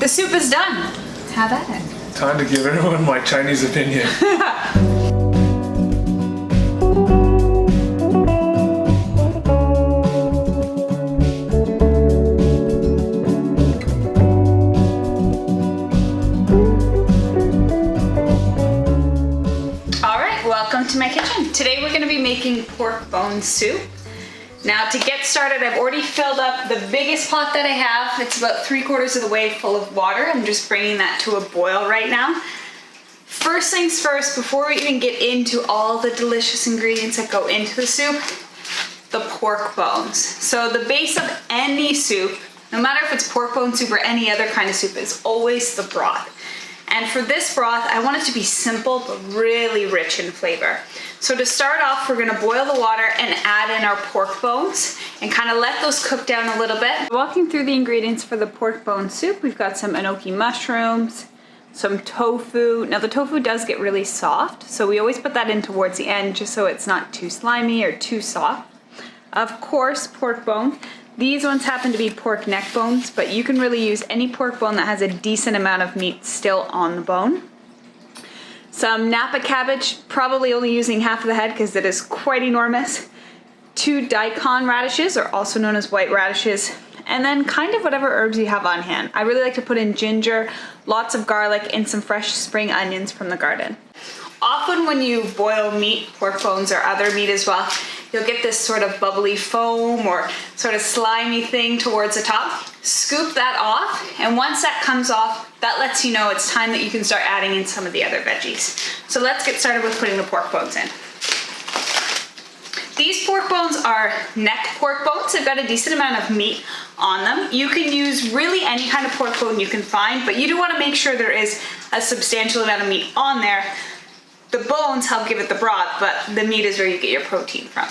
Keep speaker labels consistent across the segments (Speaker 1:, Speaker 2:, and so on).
Speaker 1: The soup is done. Have at it.
Speaker 2: Time to give everyone my Chinese opinion.
Speaker 1: Welcome to my kitchen. Today we're going to be making pork bone soup. Now to get started, I've already filled up the biggest pot that I have. It's about 3/4 of the way full of water. I'm just bringing that to a boil right now. First things first, before we even get into all the delicious ingredients that go into the soup, the pork bones. So the base of any soup, no matter if it's pork bone soup or any other kind of soup, is always the broth. And for this broth, I want it to be simple but really rich in flavor. So to start off, we're gonna boil the water and add in our pork bones and kind of let those cook down a little bit. Walking through the ingredients for the pork bone soup, we've got some enoki mushrooms, some tofu. Now the tofu does get really soft, so we always put that in towards the end just so it's not too slimy or too soft. Of course, pork bone. These ones happen to be pork neck bones, but you can really use any pork bone that has a decent amount of meat still on the bone. Some napa cabbage, probably only using half of the head because it is quite enormous. 2 daikon radishes, or also known as white radishes, and then kind of whatever herbs you have on hand. I really like to put in ginger, lots of garlic, and some fresh spring onions from the garden. Often when you boil meat, pork bones or other meat as well, you'll get this sort of bubbly foam or sort of slimy thing towards the top. Scoop that off, and once that comes off, that lets you know it's time that you can start adding in some of the other veggies. So let's get started with putting the pork bones in. These pork bones are neck pork bones. They've got a decent amount of meat on them. You can use really any kind of pork bone you can find, but you do want to make sure there is a substantial amount of meat on there. The bones help give it the broth, but the meat is where you get your protein from.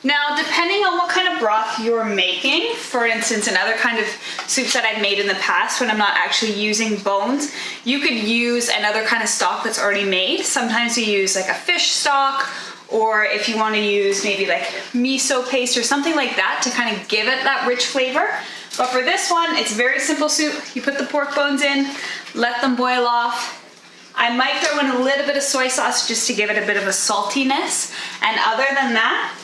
Speaker 1: Now, depending on what kind of broth you're making, for instance, another kind of soups that I've made in the past when I'm not actually using bones, you could use another kind of stock that's already made. Sometimes you use like a fish stock, or if you want to use maybe like miso paste or something like that to kind of give it that rich flavor. But for this one, it's very simple soup. You put the pork bones in, let them boil off. I might throw in a little bit of soy sauce just to give it a bit of a saltiness. And other than that,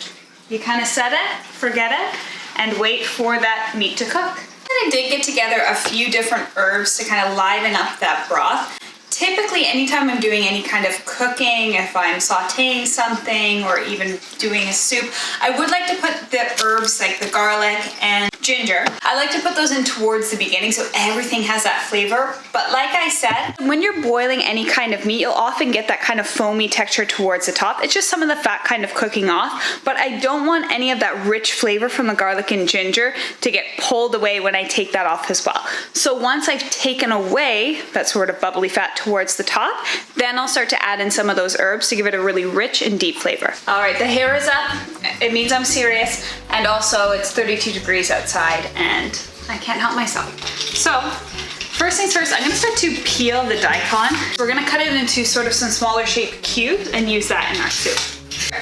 Speaker 1: you kind of set it, forget it, and wait for that meat to cook. I did get together a few different herbs to kind of liven up that broth. Typically, anytime I'm doing any kind of cooking, if I'm sauteing something or even doing a soup, I would like to put the herbs like the garlic and ginger. I like to put those in towards the beginning so everything has that flavor. But like I said, when you're boiling any kind of meat, you'll often get that kind of foamy texture towards the top. It's just some of the fat kind of cooking off, but I don't want any of that rich flavor from the garlic and ginger to get pulled away when I take that off as well. So once I've taken away that sort of bubbly fat towards the top, then I'll start to add in some of those herbs to give it a really rich and deep flavor. All right, the hair is up. It means I'm serious, and also it's 32 degrees outside and I can't help myself. So first things first, I'm gonna start to peel the daikon. We're gonna cut it into sort of some smaller shaped cubes and use that in our soup.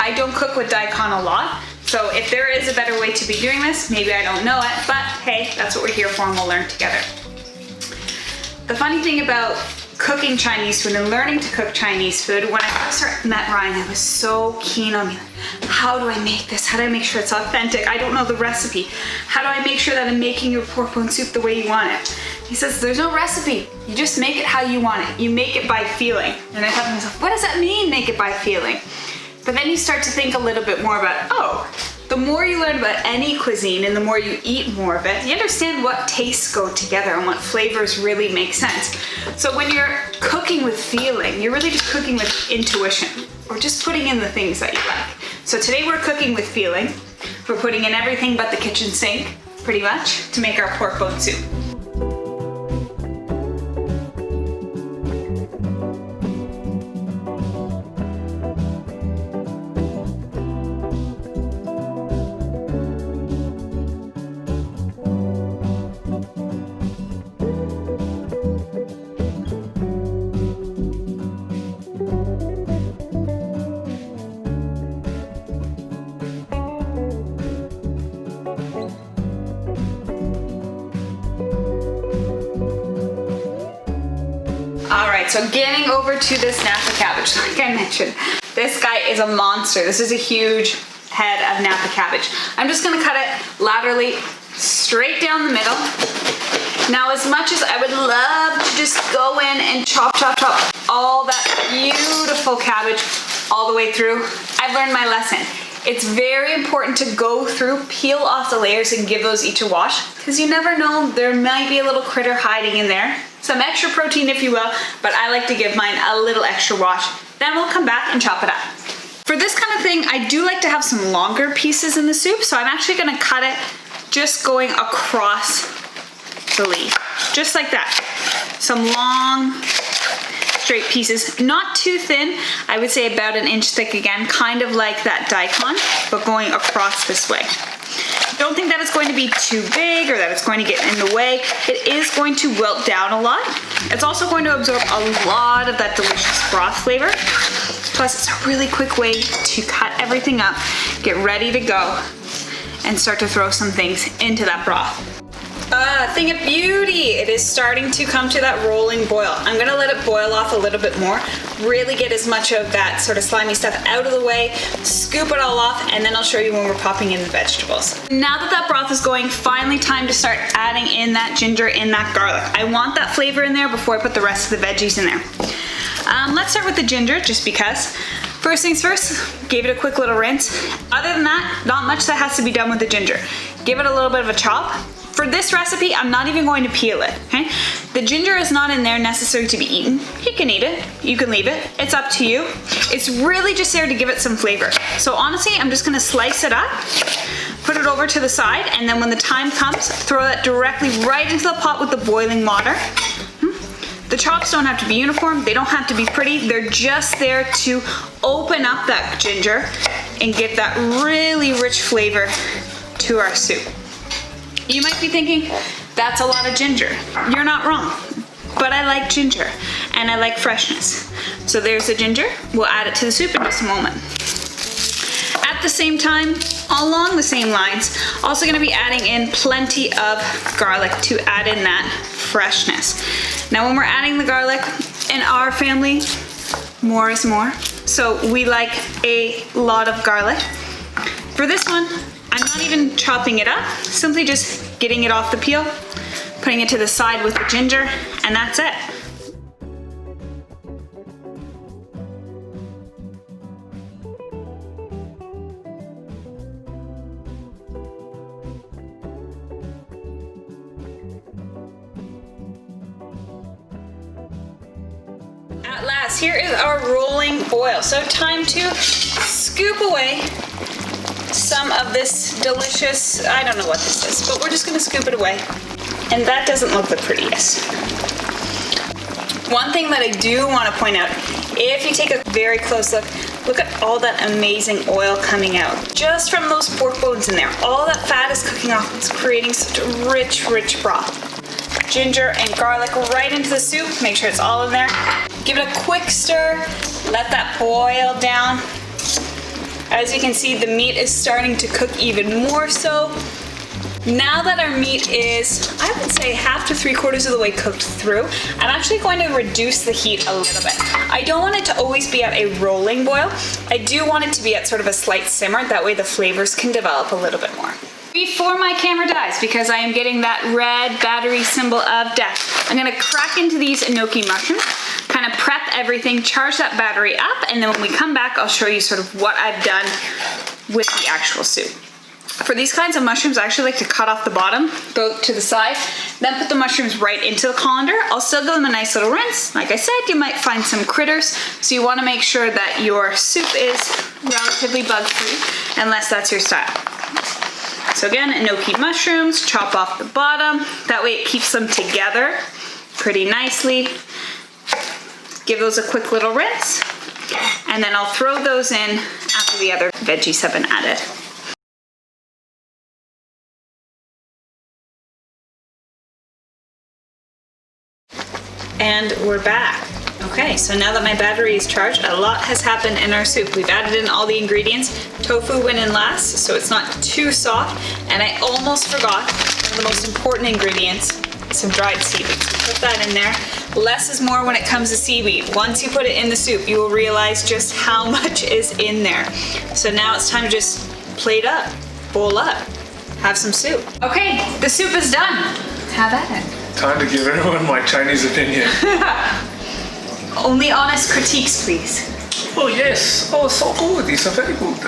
Speaker 1: I don't cook with daikon a lot, so if there is a better way to be doing this, maybe I don't know it, but hey, that's what we're here for and we'll learn together. The funny thing about cooking Chinese food and learning to cook Chinese food, when I first met Ryan, I was so keen on how do I make this? How do I make sure it's authentic? I don't know the recipe. How do I make sure that I'm making your pork bone soup the way you want it? He says, there's no recipe. You just make it how you want it. You make it by feeling. And I thought to myself, what does that mean, make it by feeling? But then you start to think a little bit more about, oh, the more you learn about any cuisine and the more you eat more of it, you understand what tastes go together and what flavors really make sense. So when you're cooking with feeling, you're really just cooking with intuition or just putting in the things that you like. So today we're cooking with feeling. We're putting in everything but the kitchen sink, pretty much, to make our pork bone soup. right, so getting over to this napa cabbage, like I mentioned, this guy is a monster. This is a huge head of napa cabbage. I'm just gonna cut it laterally, straight down the middle. Now, as much as I would love to just go in and chop all that beautiful cabbage all the way through, I've learned my lesson. It's very important to go through, peel off the layers and give those each a wash, because you never know, there might be a little critter hiding in there. Some extra protein if you will, but I like to give mine a little extra wash. Then we'll come back and chop it up. For this kind of thing, I do like to have some longer pieces in the soup, so I'm actually gonna cut it just going across the leaf, just like that. Some long, straight pieces, not too thin. I would say about 1 inch thick again, kind of like that daikon, but going across this way. Don't think that it's going to be too big or that it's going to get in the way. It is going to wilt down a lot. It's also going to absorb a lot of that delicious broth flavor. Plus, it's a really quick way to cut everything up, get ready to go, and start to throw some things into that broth. Thing of beauty, it is starting to come to that rolling boil. I'm gonna let it boil off a little bit more, really get as much of that sort of slimy stuff out of the way, scoop it all off, and then I'll show you when we're popping in the vegetables. Now that that broth is going, finally time to start adding in that ginger and that garlic. I want that flavor in there before I put the rest of the veggies in there. Let's start with the ginger, just because. First things first, gave it a quick little rinse. Other than that, not much that has to be done with the ginger. Give it a little bit of a chop. For this recipe, I'm not even going to peel it, okay? The ginger is not in there necessary to be eaten. You can eat it, you can leave it, it's up to you. It's really just there to give it some flavor. So honestly, I'm just gonna slice it up, put it over to the side, and then when the time comes, throw that directly right into the pot with the boiling water. The chops don't have to be uniform, they don't have to be pretty, they're just there to open up that ginger and give that really rich flavor to our soup. You might be thinking, that's a lot of ginger. You're not wrong, but I like ginger and I like freshness. So there's the ginger, we'll add it to the soup in just a moment. At the same time, along the same lines, also gonna be adding in plenty of garlic to add in that freshness. Now when we're adding the garlic, in our family, more is more. So we like a lot of garlic. For this one, I'm not even chopping it up, simply just getting it off the peel, putting it to the side with the ginger, and that's it. At last, here is our rolling boil. So time to scoop away some of this delicious, I don't know what this is, but we're just gonna scoop it away. And that doesn't look the prettiest. One thing that I do wanna point out, if you take a very close look, look at all that amazing oil coming out. Just from those pork bones in there. All that fat is cooking off. It's creating such a rich, rich broth. Ginger and garlic right into the soup. Make sure it's all in there. Give it a quick stir. Let that boil down. As you can see, the meat is starting to cook even more so. Now that our meat is, I would say, half to 3/4 of the way cooked through, I'm actually going to reduce the heat a little bit. I don't want it to always be at a rolling boil. I do want it to be at sort of a slight simmer. That way the flavors can develop a little bit more. Before my camera dies, because I am getting that red battery symbol of death, I'm gonna crack into these enoki mushrooms, kind of prep everything, charge that battery up, and then when we come back, I'll show you sort of what I've done with the actual soup. For these kinds of mushrooms, I actually like to cut off the bottom, go to the side, then put the mushrooms right into the colander. I'll still give them a nice little rinse. Like I said, you might find some critters, so you wanna make sure that your soup is relatively bug-free, unless that's your style. So again, enoki mushrooms, chop off the bottom. That way it keeps them together pretty nicely. Give those a quick little rinse, and then I'll throw those in after the other veggies have been added. And we're back. Okay, so now that my battery is charged, a lot has happened in our soup. We've added in all the ingredients. Tofu went in last, so it's not too soft. And I almost forgot one of the most important ingredients, some dried seaweed. So put that in there. less is more when it comes to seaweed. Once you put it in the soup, you will realize just how much is in there. So now it's time to just plate up, bowl up, have some soup. Okay, the soup is done. Have at it.
Speaker 2: Time to give everyone my Chinese opinion.
Speaker 1: Only honest critiques, please.
Speaker 2: Oh yes, oh so good, these are very good.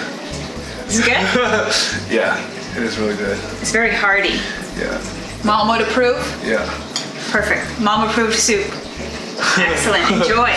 Speaker 1: Is it good?
Speaker 2: Yeah, it is really good.
Speaker 1: It's very hearty.
Speaker 2: Yeah,
Speaker 1: Mom would approve?
Speaker 2: yeah.
Speaker 1: Perfect. Mom approved soup. Excellent. Enjoy.